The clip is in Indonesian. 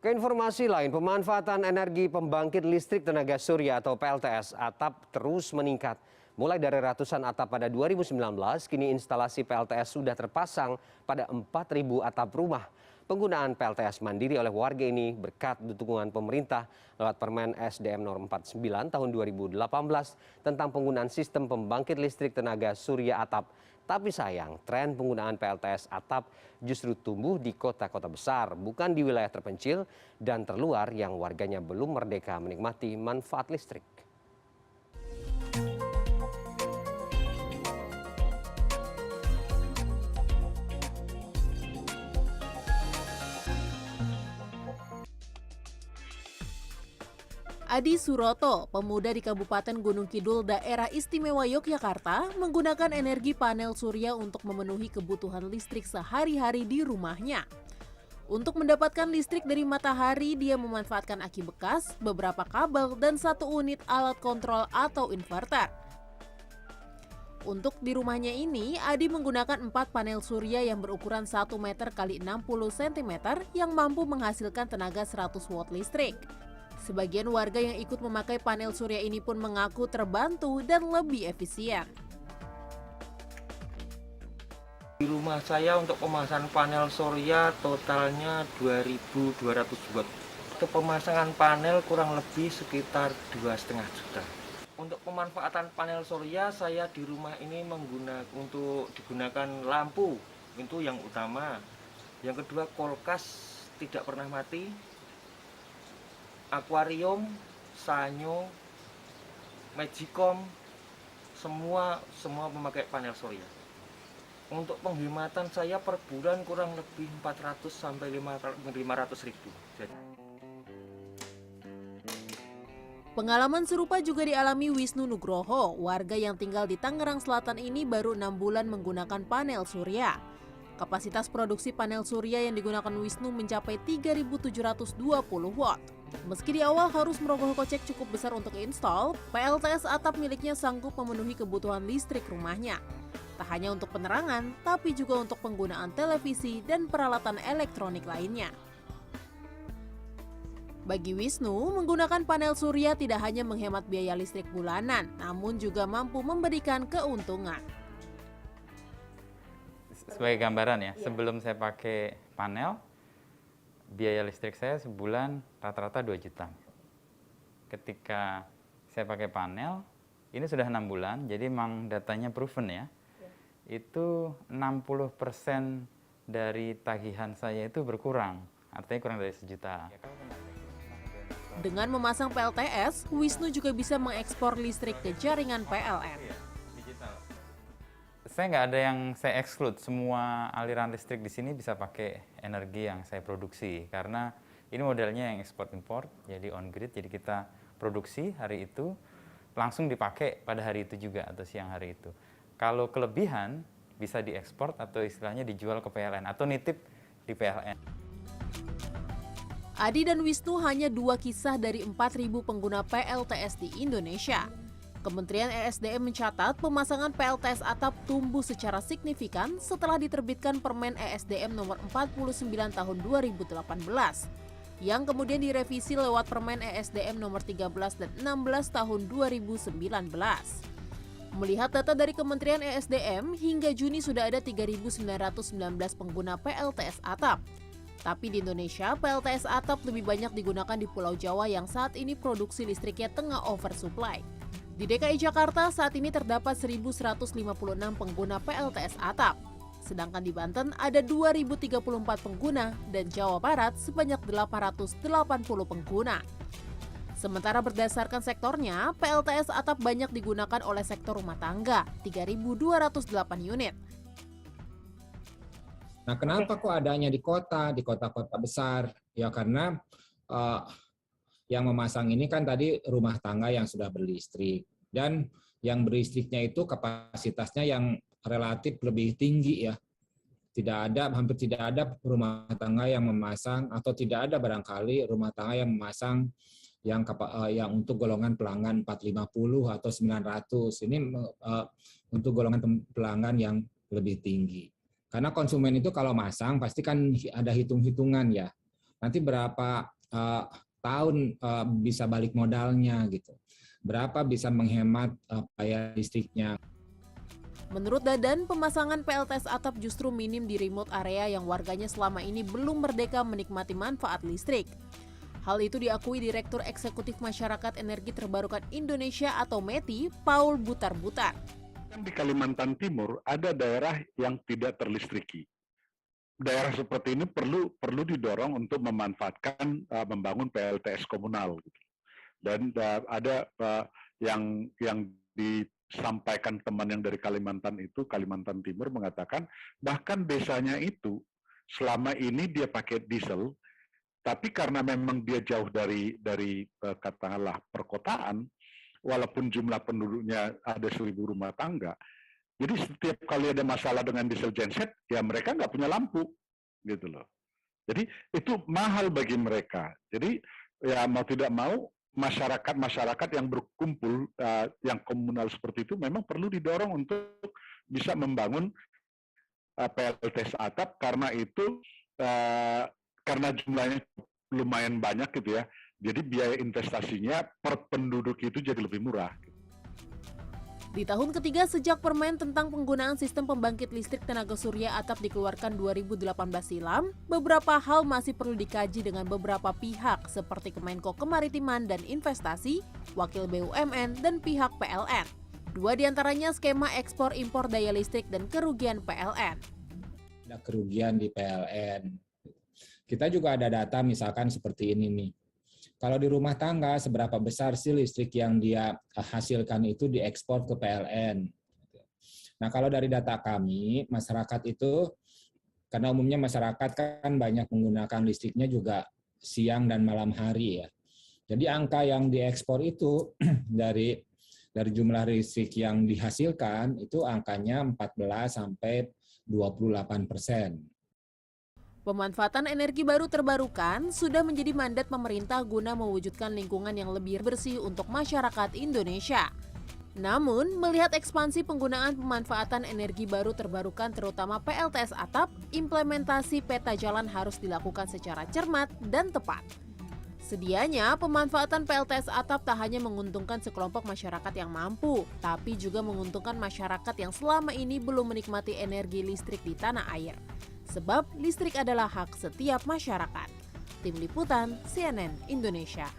Keinformasi lain, pemanfaatan energi pembangkit listrik tenaga surya atau PLTS atap terus meningkat. Mulai dari ratusan atap pada 2019, kini instalasi PLTS sudah terpasang pada 4.000 atap rumah. Penggunaan PLTS mandiri oleh warga ini berkat dukungan pemerintah lewat Permen SDM Nomor 49 Tahun 2018 tentang penggunaan sistem pembangkit listrik tenaga surya atap. Tapi sayang, tren penggunaan PLTS atap justru tumbuh di kota-kota besar, bukan di wilayah terpencil dan terluar yang warganya belum merdeka menikmati manfaat listrik. Adi Suroto, pemuda di Kabupaten Gunung Kidul, Daerah Istimewa Yogyakarta, menggunakan energi panel surya untuk memenuhi kebutuhan listrik sehari-hari di rumahnya. Untuk mendapatkan listrik dari matahari, dia memanfaatkan aki bekas, beberapa kabel, dan satu unit alat kontrol atau inverter. Untuk di rumahnya ini, Adi menggunakan 4 panel surya yang berukuran 1 meter x 60 cm yang mampu menghasilkan tenaga 100 watt listrik. Sebagian warga yang ikut memakai panel surya ini pun mengaku terbantu dan lebih efisien. Di rumah saya untuk pemasangan panel surya totalnya 2.200 watt. Untuk pemasangan panel kurang lebih sekitar 2,5 juta. Untuk pemanfaatan panel surya saya di rumah ini digunakan lampu, itu yang utama. Yang kedua, kulkas tidak pernah mati. Akuarium, sanyo, magicom, semua memakai panel surya. Untuk penghematan saya per bulan kurang lebih 400 sampai 500 ribu. Pengalaman serupa juga dialami Wisnu Nugroho, warga yang tinggal di Tangerang Selatan ini baru 6 bulan menggunakan panel surya. Kapasitas produksi panel surya yang digunakan Wisnu mencapai 3.720 watt. Meski di awal harus merogoh kocek cukup besar untuk install, PLTS atap miliknya sanggup memenuhi kebutuhan listrik rumahnya. Tak hanya untuk penerangan, tapi juga untuk penggunaan televisi dan peralatan elektronik lainnya. Bagi Wisnu, menggunakan panel surya tidak hanya menghemat biaya listrik bulanan, namun juga mampu memberikan keuntungan. Sebagai gambaran ya, sebelum saya pakai panel, biaya listrik saya sebulan rata-rata 2 juta. Ketika saya pakai panel, ini sudah 6 bulan, jadi memang datanya proven ya. Itu 60% dari tagihan saya itu berkurang, artinya kurang dari 1 juta. Dengan memasang PLTS, Wisnu juga bisa mengekspor listrik ke jaringan PLN. Saya nggak ada yang saya exclude, semua aliran listrik di sini bisa pakai energi yang saya produksi. Karena ini modelnya yang ekspor import, jadi on grid, jadi kita produksi hari itu, langsung dipakai pada hari itu juga atau siang hari itu. Kalau kelebihan bisa diekspor atau istilahnya dijual ke PLN atau nitip di PLN. Adi dan Wisnu hanya 2 kisah dari 4.000 pengguna PLTS di Indonesia. Kementerian ESDM mencatat pemasangan PLTS atap tumbuh secara signifikan setelah diterbitkan Permen ESDM Nomor 49 Tahun 2018, yang kemudian direvisi lewat Permen ESDM Nomor 13 dan 16 Tahun 2019. Melihat data dari Kementerian ESDM, hingga Juni sudah ada 3.919 pengguna PLTS atap. Tapi di Indonesia, PLTS atap lebih banyak digunakan di Pulau Jawa yang saat ini produksi listriknya tengah oversupply. Di DKI Jakarta saat ini terdapat 1.156 pengguna PLTS atap. Sedangkan di Banten ada 2.034 pengguna dan Jawa Barat sebanyak 880 pengguna. Sementara berdasarkan sektornya, PLTS atap banyak digunakan oleh sektor rumah tangga, 3.208 unit. Nah, kenapa kok adanya di kota-kota besar? Ya karena yang memasang ini kan tadi rumah tangga yang sudah berlistrik. Dan yang berlistriknya itu kapasitasnya yang relatif lebih tinggi ya. Hampir tidak ada rumah tangga yang memasang atau tidak ada barangkali rumah tangga yang memasang yang untuk golongan pelanggan 450 atau 900. Ini untuk golongan pelanggan yang lebih tinggi. Karena konsumen itu kalau masang pasti kan ada hitung-hitungan ya. nanti berapa tahun bisa balik modalnya gitu, berapa bisa menghemat biaya listriknya. Menurut Dadan, pemasangan PLTS atap justru minim di remote area yang warganya selama ini belum merdeka menikmati manfaat listrik. Hal itu diakui Direktur Eksekutif Masyarakat Energi Terbarukan Indonesia atau METI, Paul Butar-Butar. Di Kalimantan Timur ada daerah yang tidak terlistriki. Daerah seperti ini perlu didorong untuk memanfaatkan membangun PLTS komunal. Dan ada yang disampaikan teman yang dari Kalimantan Timur mengatakan bahkan desanya itu selama ini dia pakai diesel, tapi karena memang dia jauh dari katakanlah perkotaan, walaupun jumlah penduduknya ada 1.000 rumah tangga, jadi setiap kali ada masalah dengan diesel genset, ya mereka nggak punya lampu, gitu loh. Jadi itu mahal bagi mereka. Jadi ya mau tidak mau masyarakat yang berkumpul, yang komunal seperti itu memang perlu didorong untuk bisa membangun PLTS atap karena itu karena jumlahnya lumayan banyak gitu ya. Jadi biaya investasinya per penduduk itu jadi lebih murah. Di tahun ketiga sejak Permen tentang penggunaan sistem pembangkit listrik tenaga surya atap dikeluarkan 2018 silam, beberapa hal masih perlu dikaji dengan beberapa pihak seperti Kemenko Kemaritiman dan Investasi, Wakil BUMN, dan pihak PLN. Dua diantaranya skema ekspor-impor daya listrik dan kerugian PLN. Ada kerugian di PLN. Kita juga ada data misalkan seperti ini nih. Kalau di rumah tangga, seberapa besar sih listrik yang dia hasilkan itu diekspor ke PLN. Nah, kalau dari data kami, masyarakat itu, karena umumnya masyarakat kan banyak menggunakan listriknya juga siang dan malam hari ya. Jadi angka yang diekspor itu dari jumlah listrik yang dihasilkan, itu angkanya 14-28%. Pemanfaatan energi baru terbarukan sudah menjadi mandat pemerintah guna mewujudkan lingkungan yang lebih bersih untuk masyarakat Indonesia. Namun, melihat ekspansi penggunaan pemanfaatan energi baru terbarukan terutama PLTS atap, implementasi peta jalan harus dilakukan secara cermat dan tepat. Sedianya, pemanfaatan PLTS atap tak hanya menguntungkan sekelompok masyarakat yang mampu, tapi juga menguntungkan masyarakat yang selama ini belum menikmati energi listrik di tanah air. Sebab listrik adalah hak setiap masyarakat. Tim Liputan CNN Indonesia.